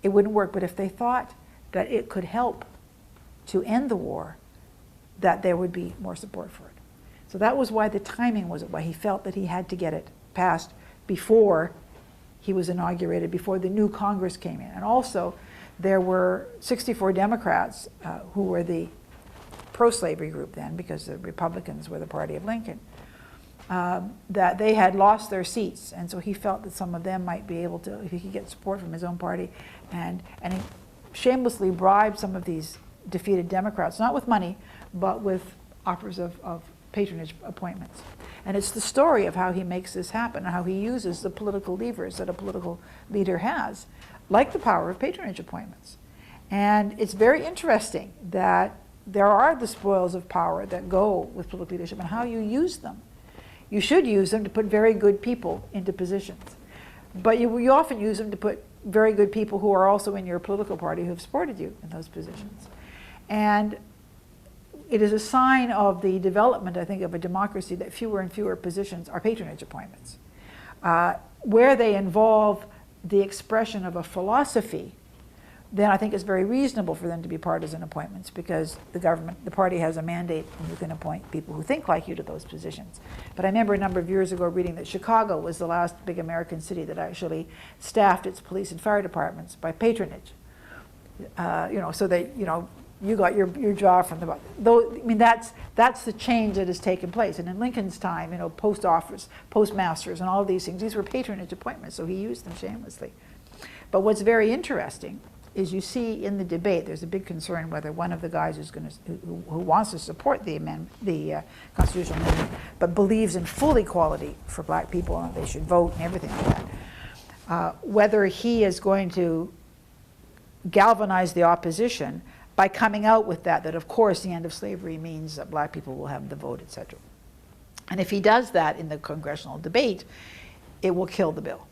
it wouldn't work. But if they thought that it could help to end the war, that there would be more support for it. So that was why the timing was why he felt that he had to get it passed before he was inaugurated, before the new Congress came in. And also, there were 64 Democrats who were the pro-slavery group then, because the Republicans were the party of Lincoln, that they had lost their seats. And so he felt that some of them might be able to, if he could get support from his own party, and he shamelessly bribed some of these defeated Democrats, not with money, but with offers of patronage appointments. And it's the story of how he makes this happen and how he uses the political levers that a political leader has, like the power of patronage appointments. And it's very interesting that there are the spoils of power that go with political leadership and how you use them. You should use them to put very good people into positions. But you often use them to put very good people who are also in your political party who have supported you in those positions. And it is a sign of the development, I think, of a democracy that fewer and fewer positions are patronage appointments. Where they involve the expression of a philosophy, then I think it's very reasonable for them to be partisan appointments because the party has a mandate and you can appoint people who think like you to those positions. But I remember a number of years ago reading that Chicago was the last big American city that actually staffed its police and fire departments by patronage. So that, you got your job from the bottom. Though, I mean, that's the change that has taken place. And in Lincoln's time, post office, postmasters, and all of these things, these were patronage appointments, so he used them shamelessly. But what's very interesting is you see in the debate, there's a big concern whether one of the guys who wants to support the constitutional amendment, but believes in full equality for black people and they should vote and everything like that, whether he is going to galvanize the opposition by coming out with that of course the end of slavery means that black people will have the vote, etc. And if he does that in the congressional debate, it will kill the bill.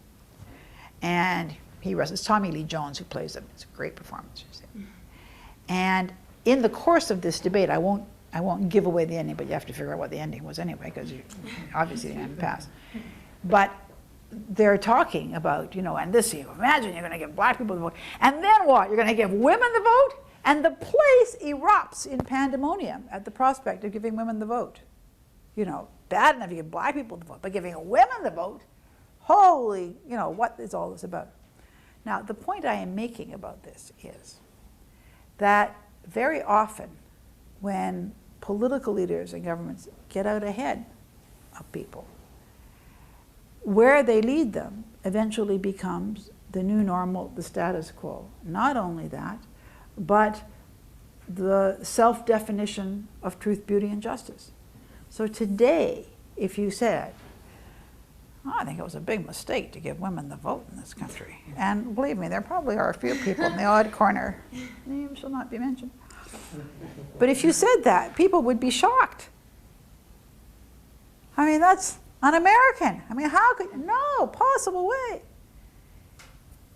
And it's Tommy Lee Jones who plays him. It's a great performance. And in the course of this debate, I won't give away the ending, but you have to figure out what the ending was anyway, because obviously the end passed. But they're talking about, and this, imagine you're going to give black people the vote, and then what? You're going to give women the vote? And the place erupts in pandemonium at the prospect of giving women the vote. Bad enough you give black people the vote, but giving women the vote, holy, what is all this about? Now, the point I am making about this is that very often when political leaders and governments get out ahead of people, where they lead them eventually becomes the new normal, the status quo. Not only that, but the self-definition of truth, beauty, and justice. So today, if you said, I think it was a big mistake to give women the vote in this country. And believe me, there probably are a few people in the odd corner, names shall not be mentioned. But if you said that, people would be shocked. I mean, that's un-American. I mean, how could, no possible way.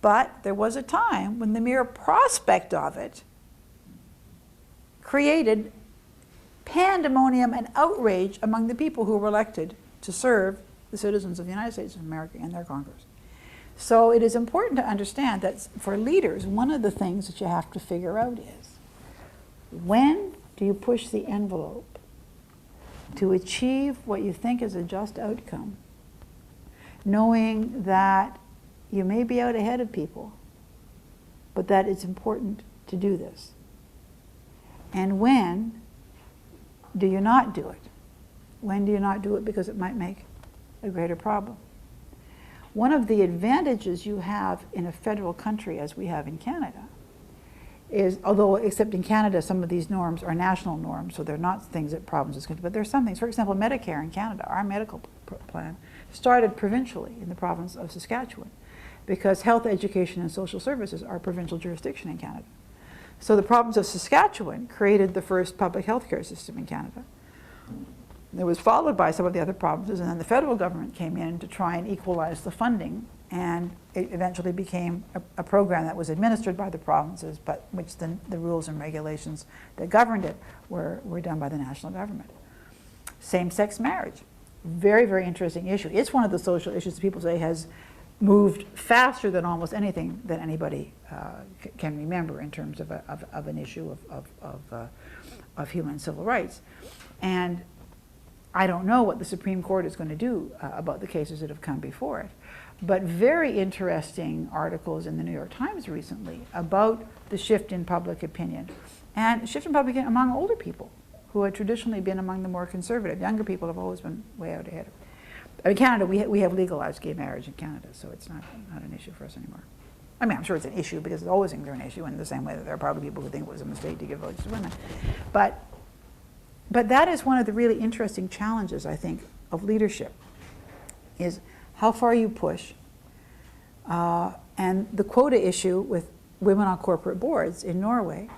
But there was a time when the mere prospect of it created pandemonium and outrage among the people who were elected to serve the citizens of the United States of America and their Congress. So it is important to understand that for leaders, one of the things that you have to figure out is, when do you push the envelope to achieve what you think is a just outcome, knowing that you may be out ahead of people, but that it's important to do this? And when do you not do it? When do you not do it because it might make a greater problem? One of the advantages you have in a federal country, as we have in Canada, is, although except in Canada some of these norms are national norms, so they're not things that provinces can do, but there's some things. For example, Medicare in Canada, our medical plan, started provincially in the province of Saskatchewan, because health, education, and social services are provincial jurisdiction in Canada. So the province of Saskatchewan created the first public health care system in Canada. It was followed by some of the other provinces, and then the federal government came in to try and equalize the funding, and it eventually became a program that was administered by the provinces, but which the rules and regulations that governed it were done by the national government. Same-sex marriage, very, very interesting issue. It's one of the social issues that people say has moved faster than almost anything that anybody can remember in terms of an issue of human civil rights. And I don't know what the Supreme Court is going to do about the cases that have come before it, but very interesting articles in the New York Times recently about the shift in public opinion, and shift in public opinion among older people who had traditionally been among the more conservative. Younger people have always been way out ahead. In Canada, we have legalized gay marriage in Canada, so it's not an issue for us anymore. I mean, I'm sure it's an issue because it's always going to be an issue in the same way that there are probably people who think it was a mistake to give votes to women. But But that is one of the really interesting challenges, I think, of leadership, is how far you push. And the quota issue with women on corporate boards in Norway,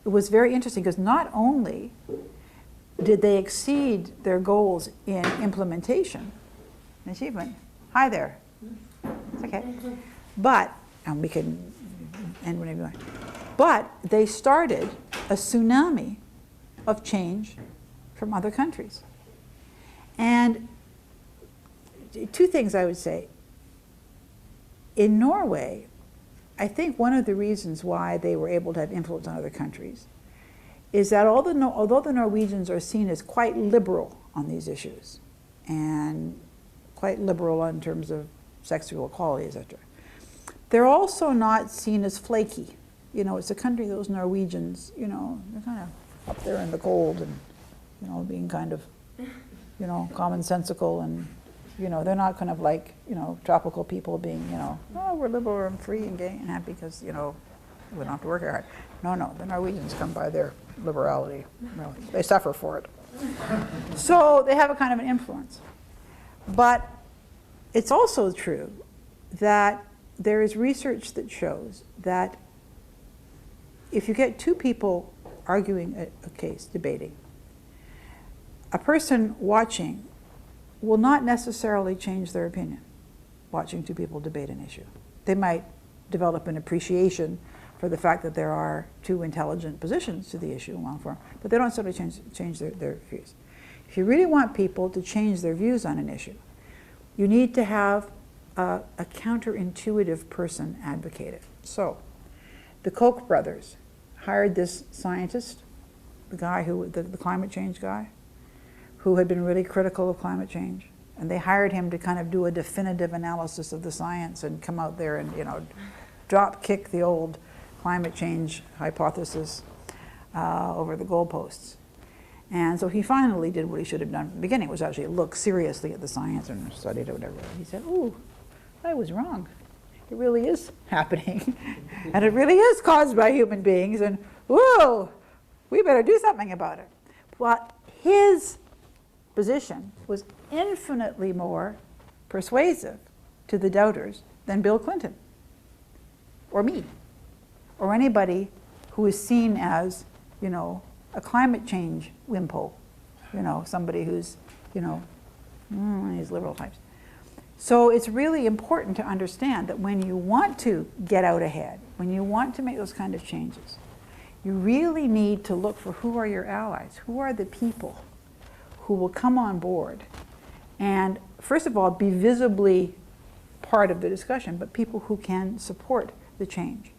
it was very interesting because not only did they exceed their goals in implementation and achievement, hi there, it's okay, but, and we can end whenever you want, but they started a tsunami of change from other countries. And two things I would say. In Norway, I think one of the reasons why they were able to have influence on other countries is that although the Norwegians are seen as quite liberal on these issues, and quite liberal in terms of sexual equality, etc., they're also not seen as flaky. You know, it's a country, those Norwegians, you know, they're kind of up there in the cold and, you know, being kind of, you know, commonsensical, and, you know, they're not kind of like, you know, tropical people being, you know, oh, we're liberal and free and gay and happy because, you know, we don't have to work hard. No, no, the Norwegians come by their liberality. Really. They suffer for it. So they have a kind of an influence. But it's also true that there is research that shows that if you get two people arguing a case, debating, a person watching will not necessarily change their opinion watching two people debate an issue. They might develop an appreciation for the fact that there are two intelligent positions to the issue in long form, but they don't suddenly change their views. If you really want people to change their views on an issue, you need to have a counterintuitive person advocate it. So, the Koch brothers hired this scientist, the guy who, the climate change guy, who had been really critical of climate change. And they hired him to kind of do a definitive analysis of the science and come out there and, you know, drop kick the old climate change hypothesis over the goalposts. And so he finally did what he should have done from the beginning, was actually look seriously at the science and studied it, whatever. He said, ooh, I was wrong. It really is happening. And it really is caused by human beings. And whoa, we better do something about it. But his position was infinitely more persuasive to the doubters than Bill Clinton, or me, or anybody who is seen as, you know, a climate change wimpo, you know, somebody who's, you know, these liberal types. So it's really important to understand that when you want to get out ahead, when you want to make those kind of changes, you really need to look for who are your allies, who are the people who will come on board and, first of all, be visibly part of the discussion, but people who can support the change.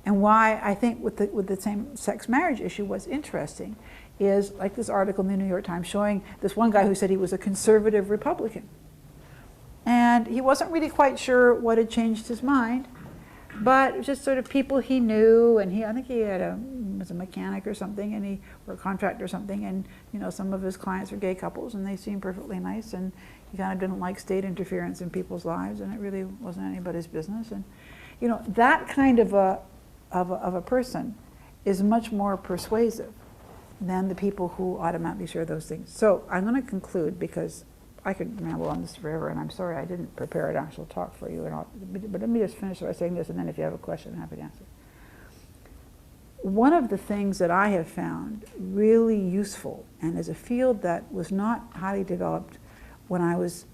And why I think with the same-sex marriage issue, what's interesting is, like this article in the New York Times showing this one guy who said he was a conservative Republican. And he wasn't really quite sure what had changed his mind, but it was just sort of people he knew, and I think he was a mechanic or something, or a contractor or something, and, you know, some of his clients were gay couples, and they seemed perfectly nice, and he kind of didn't like state interference in people's lives, and it really wasn't anybody's business. And, you know, that kind of a person is much more persuasive than the people who automatically share those things. So I'm going to conclude, because I could ramble on this forever, and I'm sorry I didn't prepare an actual talk for you. But let me just finish by saying this, and then if you have a question, I'm happy to answer. One of the things that I have found really useful, and is a field that was not highly developed when I was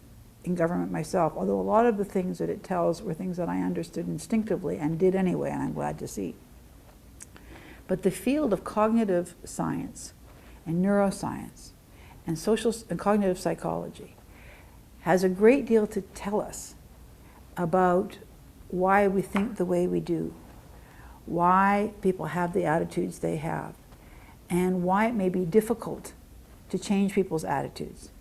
in government myself, although a lot of the things that it tells were things that I understood instinctively and did anyway, and I'm glad to see. But the field of cognitive science and neuroscience and social and cognitive psychology has a great deal to tell us about why we think the way we do, why people have the attitudes they have, and why it may be difficult to change people's attitudes.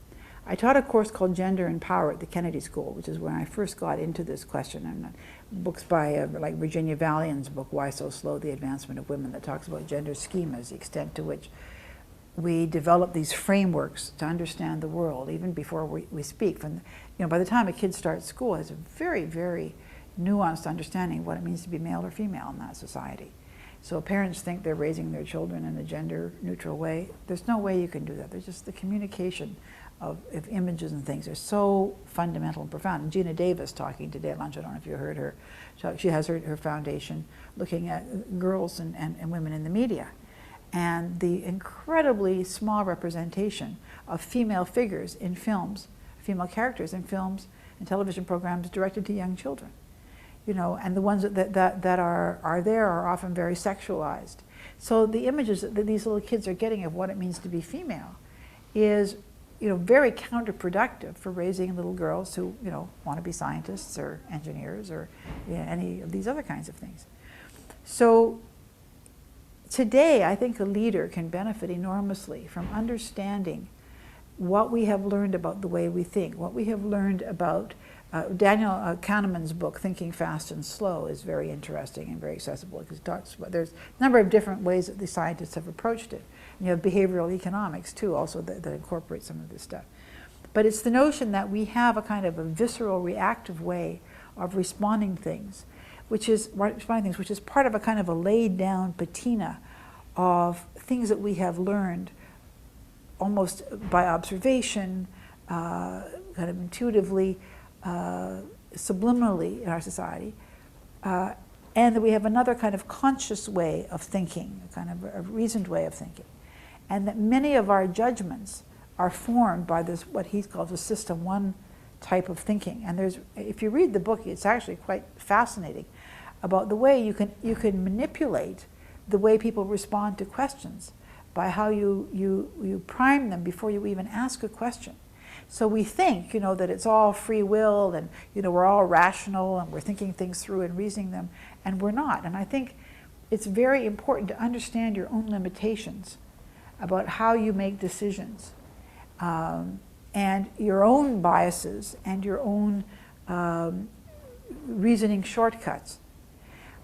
I taught a course called Gender and Power at the Kennedy School, which is when I first got into this question. And books by like Virginia Valian's book, Why So Slow? The Advancement of Women, that talks about gender schemas, the extent to which we develop these frameworks to understand the world, even before we speak. From, you know, by the time a kid starts school, it has a very, very nuanced understanding of what it means to be male or female in that society. So parents think they're raising their children in a gender neutral way. There's no way you can do that. There's just the communication of images and things are so fundamental and profound. And Gina Davis talking today at lunch, I don't know if you heard her, she has her foundation looking at girls and women in the media. And the incredibly small representation of female figures in films, female characters in films and television programs directed to young children. You know, and the ones that are there are often very sexualized. So the images that these little kids are getting of what it means to be female is, you know, very counterproductive for raising little girls who, you know, want to be scientists or engineers or, you know, any of these other kinds of things. So today, I think a leader can benefit enormously from understanding what we have learned about the way we think, what we have learned about Daniel Kahneman's book, Thinking Fast and Slow, is very interesting and very accessible because it talks about, there's a number of different ways that the scientists have approached it. And you have behavioral economics too, also that incorporates some of this stuff. But it's the notion that we have a kind of a visceral, reactive way of responding things, which is part of a kind of a laid down patina of things that we have learned almost by observation, kind of intuitively, subliminally in our society, and that we have another kind of conscious way of thinking, a kind of a reasoned way of thinking, and that many of our judgments are formed by this, what he calls a system one type of thinking. And there's, if you read the book, it's actually quite fascinating about the way you can manipulate the way people respond to questions by how you prime them before you even ask a question. So we think, you know, that it's all free will and, you know, we're all rational and we're thinking things through and reasoning them, and we're not. And I think it's very important to understand your own limitations about how you make decisions, and your own biases and your own reasoning shortcuts.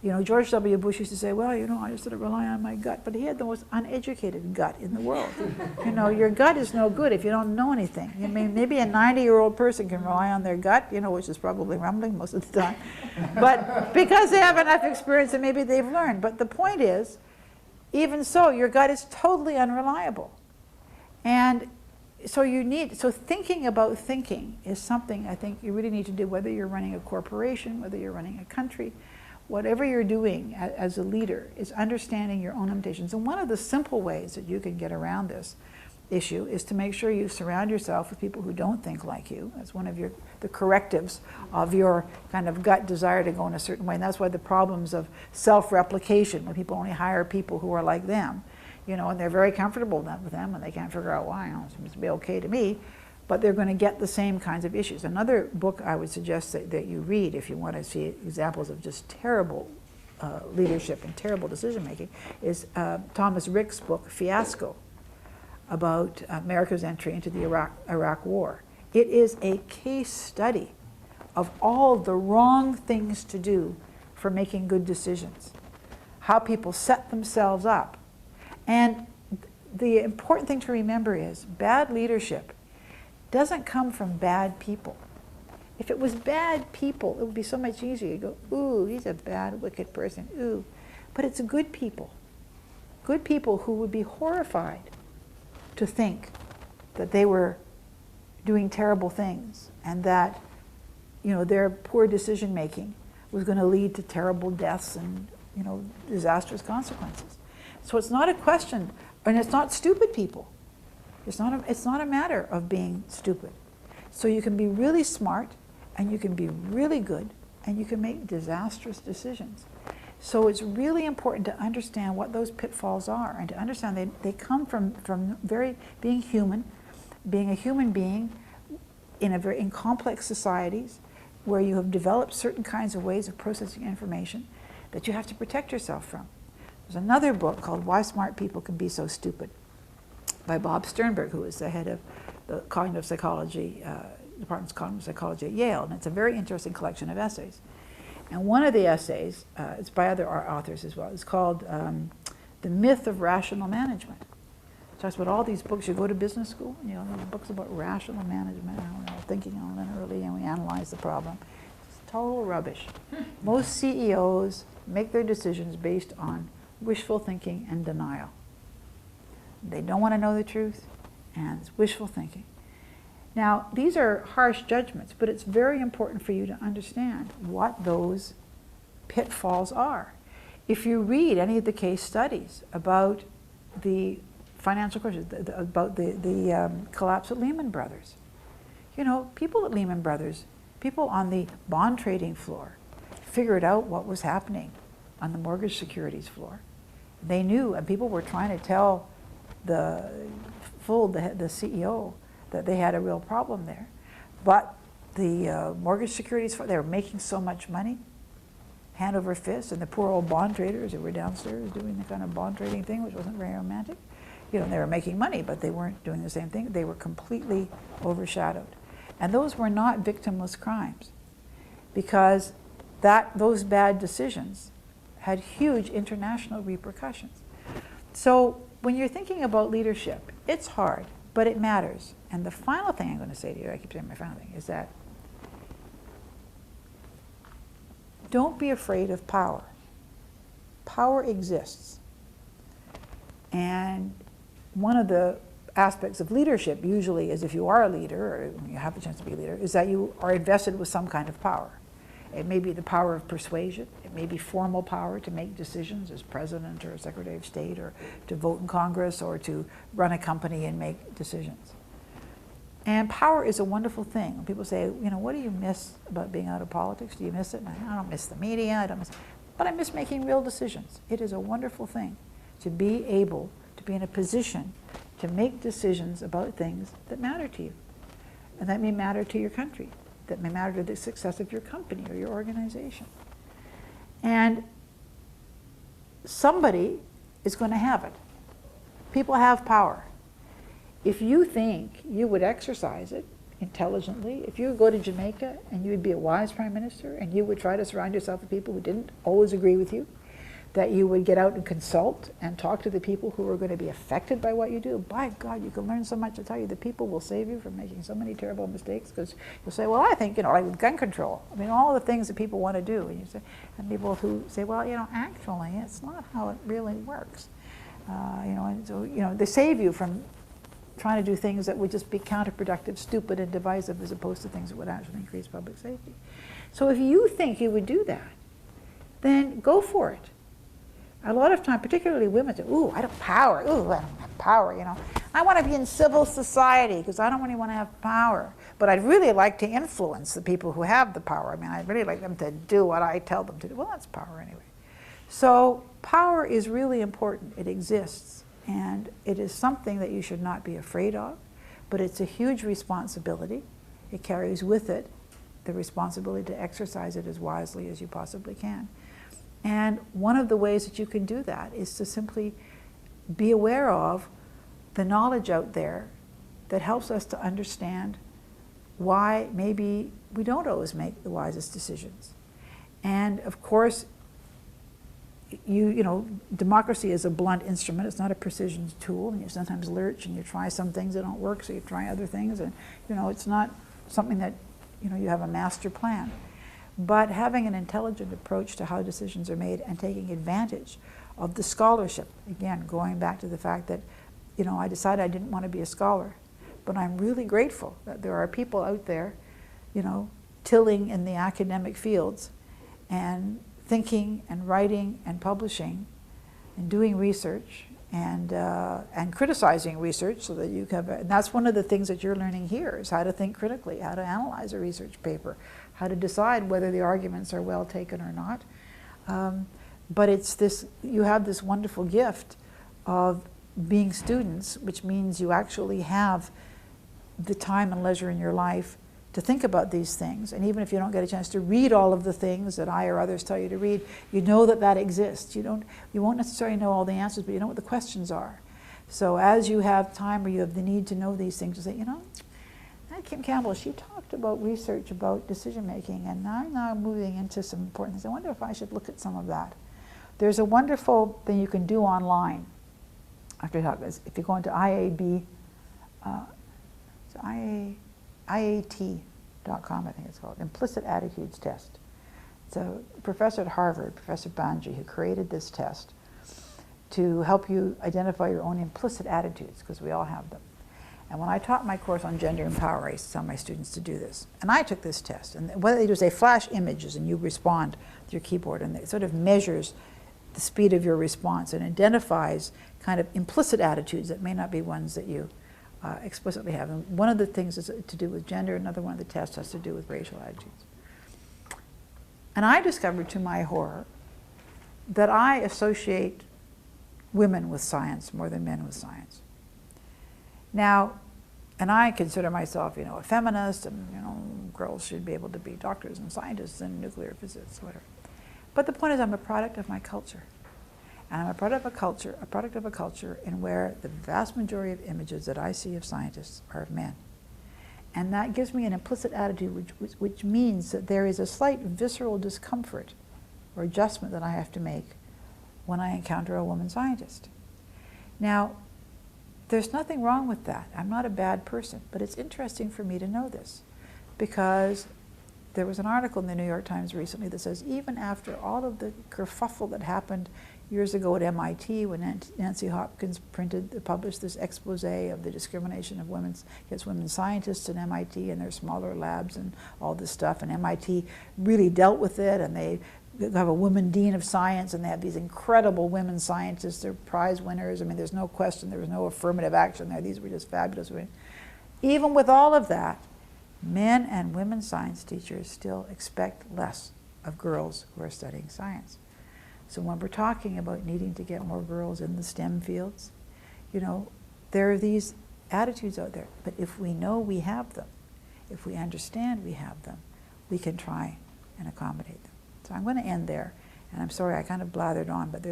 You know, George W. Bush used to say, well, you know, I just sort of rely on my gut, but he had the most uneducated gut in the world. You know, your gut is no good if you don't know anything. I mean, maybe a 90-year-old person can rely on their gut, you know, which is probably rumbling most of the time, but because they have enough experience and maybe they've learned. But the point is, even so, your gut is totally unreliable. And so thinking about thinking is something I think you really need to do, whether you're running a corporation, whether you're running a country, whatever you're doing as a leader is understanding your own limitations. And one of the simple ways that you can get around this issue is to make sure you surround yourself with people who don't think like you. That's one of the correctives of your kind of gut desire to go in a certain way. And that's why the problems of self-replication, when people only hire people who are like them, you know, and they're very comfortable with them and they can't figure out why, you know, it seems to be okay to me, but they're going to get the same kinds of issues. Another book I would suggest that you read if you want to see examples of just terrible leadership and terrible decision making is Thomas Rick's book, Fiasco, about America's entry into the Iraq War. It is a case study of all the wrong things to do for making good decisions, how people set themselves up. And the important thing to remember is bad leadership doesn't come from bad people. If it was bad people, it would be so much easier. You go, ooh, he's a bad, wicked person, ooh. But it's good people who would be horrified to think that they were doing terrible things and that, you know, their poor decision making was going to lead to terrible deaths and, you know, disastrous consequences. So it's not a question, and it's not stupid people. It's not a matter of being stupid. So you can be really smart, and you can be really good, and you can make disastrous decisions. So it's really important to understand what those pitfalls are, and to understand they come from being human, being a human being in complex societies where you have developed certain kinds of ways of processing information that you have to protect yourself from. There's another book called Why Smart People Can Be So Stupid, by Bob Sternberg, who is the head of the cognitive psychology, Department of Cognitive Psychology at Yale, and it's a very interesting collection of essays. And one of the essays, it's by other authors as well, it's called The Myth of Rational Management. It talks about all these books. You go to business school, you know, books about rational management, thinking linearly, and we analyze the problem. It's total rubbish. Most CEOs make their decisions based on wishful thinking and denial. They don't want to know the truth, and it's wishful thinking. Now, these are harsh judgments, but it's very important for you to understand what those pitfalls are. If you read any of the case studies about the financial crisis, about the collapse of Lehman Brothers, you know, people at Lehman Brothers, people on the bond trading floor, figured out what was happening on the mortgage securities floor. They knew, and people were trying to tell the CEO that they had a real problem there. But the mortgage securities, they were making so much money, hand over fist, and the poor old bond traders who were downstairs doing the kind of bond trading thing, which wasn't very romantic, you know, they were making money, but they weren't doing the same thing. They were completely overshadowed. And those were not victimless crimes, because those bad decisions had huge international repercussions. So when you're thinking about leadership, it's hard, but it matters. And the final thing I'm going to say to you, I keep saying my final thing, is that don't be afraid of power. Power exists. And one of the aspects of leadership, usually, is if you are a leader, or you have a chance to be a leader, is that you are invested with some kind of power. It may be the power of persuasion. It may be formal power to make decisions as president or secretary of state, or to vote in Congress, or to run a company and make decisions. And power is a wonderful thing. When people say, you know, what do you miss about being out of politics? Do you miss it? And I don't miss the media, but I miss making real decisions. It is a wonderful thing to be able to be in a position to make decisions about things that matter to you. And that may matter to your country. That may matter to the success of your company or your organization. And somebody is going to have it. People have power. If you think you would exercise it intelligently, if you would go to Jamaica and you would be a wise prime minister, and you would try to surround yourself with people who didn't always agree with you, that you would get out and consult and talk to the people who are going to be affected by what you do, by God, you can learn so much. I tell you, the people will save you from making so many terrible mistakes, because you'll say, well, I think, you know, like with gun control, I mean, all the things that people want to do, and you say, and people who say, well, you know, actually, it's not how it really works. You know, and so, you know, they save you from trying to do things that would just be counterproductive, stupid, and divisive, as opposed to things that would actually increase public safety. So if you think you would do that, then go for it. A lot of time, particularly women, say, ooh, I don't power. Ooh, I don't have power, you know. I want to be in civil society because I don't really want to have power. But I'd really like to influence the people who have the power. I mean, I'd really like them to do what I tell them to do. Well, that's power anyway. So power is really important. It exists. And it is something that you should not be afraid of. But it's a huge responsibility. It carries with it the responsibility to exercise it as wisely as you possibly can. And one of the ways that you can do that is to simply be aware of the knowledge out there that helps us to understand why maybe we don't always make the wisest decisions. And of course, you know, democracy is a blunt instrument. It's not a precision tool, and you sometimes lurch and you try some things that don't work, so you try other things, and you know, it's not something that, you know, you have a master plan. But having an intelligent approach to how decisions are made and taking advantage of the scholarship, again, going back to the fact that, you know, I decided I didn't want to be a scholar, but I'm really grateful that there are people out there, you know, tilling in the academic fields and thinking and writing and publishing and doing research and criticizing research, so that you can, and that's one of the things that you're learning here, is how to think critically, how to analyze a research paper, how to decide whether the arguments are well taken or not. But it's this, you have this wonderful gift of being students, which means you actually have the time and leisure in your life to think about these things. And even if you don't get a chance to read all of the things that I or others tell you to read, you know that that exists. You won't necessarily know all the answers, but you know what the questions are. So as you have time, or you have the need to know these things, you say, you know, Kim Campbell, she talked about research about decision making, and I'm now moving into some important things. I wonder if I should look at some of that. There's a wonderful thing you can do online. After talk, if you go into IAT.com, I think it's called, Implicit Attitudes Test. It's a professor at Harvard, Professor Banji, who created this test. to help you identify your own implicit attitudes, because we all have them. And when I taught my course on gender and power, I used to tell my students to do this. And I took this test. And what they do is they flash images and you respond to your keyboard. And it sort of measures the speed of your response and identifies kind of implicit attitudes that may not be ones that you explicitly have. And one of the things is to do with gender. Another one of the tests has to do with racial attitudes. And I discovered, to my horror, that I associate women with science more than men with science. Now, and I consider myself, a feminist, and girls should be able to be doctors and scientists and nuclear physicists, whatever. But the point is, I'm a product of my culture, and I'm a product of a culture in where the vast majority of images that I see of scientists are of men, and that gives me an implicit attitude, which means that there is a slight visceral discomfort or adjustment that I have to make when I encounter a woman scientist. Now, there's nothing wrong with that. I'm not a bad person, but it's interesting for me to know this, because there was an article in the New York Times recently that says even after all of the kerfuffle that happened years ago at MIT when Nancy Hopkins published this expose of the discrimination of against women scientists at MIT and their smaller labs and all this stuff, and MIT really dealt with it, and they have a woman dean of science, and they have these incredible women scientists. They're prize winners. I mean, there's no question. There was no affirmative action there. These were just fabulous women. Even with all of that, men and women science teachers still expect less of girls who are studying science. So when we're talking about needing to get more girls in the STEM fields, there are these attitudes out there. But if we know we have them, if we understand we have them, we can try and accommodate them. So I'm going to end there, and I'm sorry I kind of blathered on, but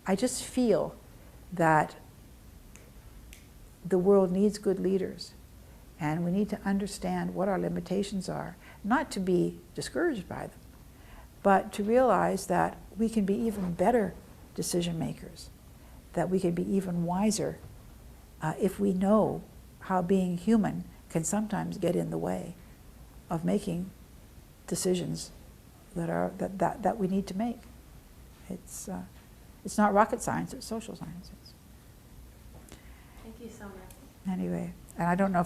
I just feel that the world needs good leaders, and we need to understand what our limitations are, not to be discouraged by them, but to realize that we can be even better decision makers, that we can be even wiser if we know how being human can sometimes get in the way of making decisions that we need to make. It's not rocket science, it's social science. Thank you so much. Anyway, and I don't know if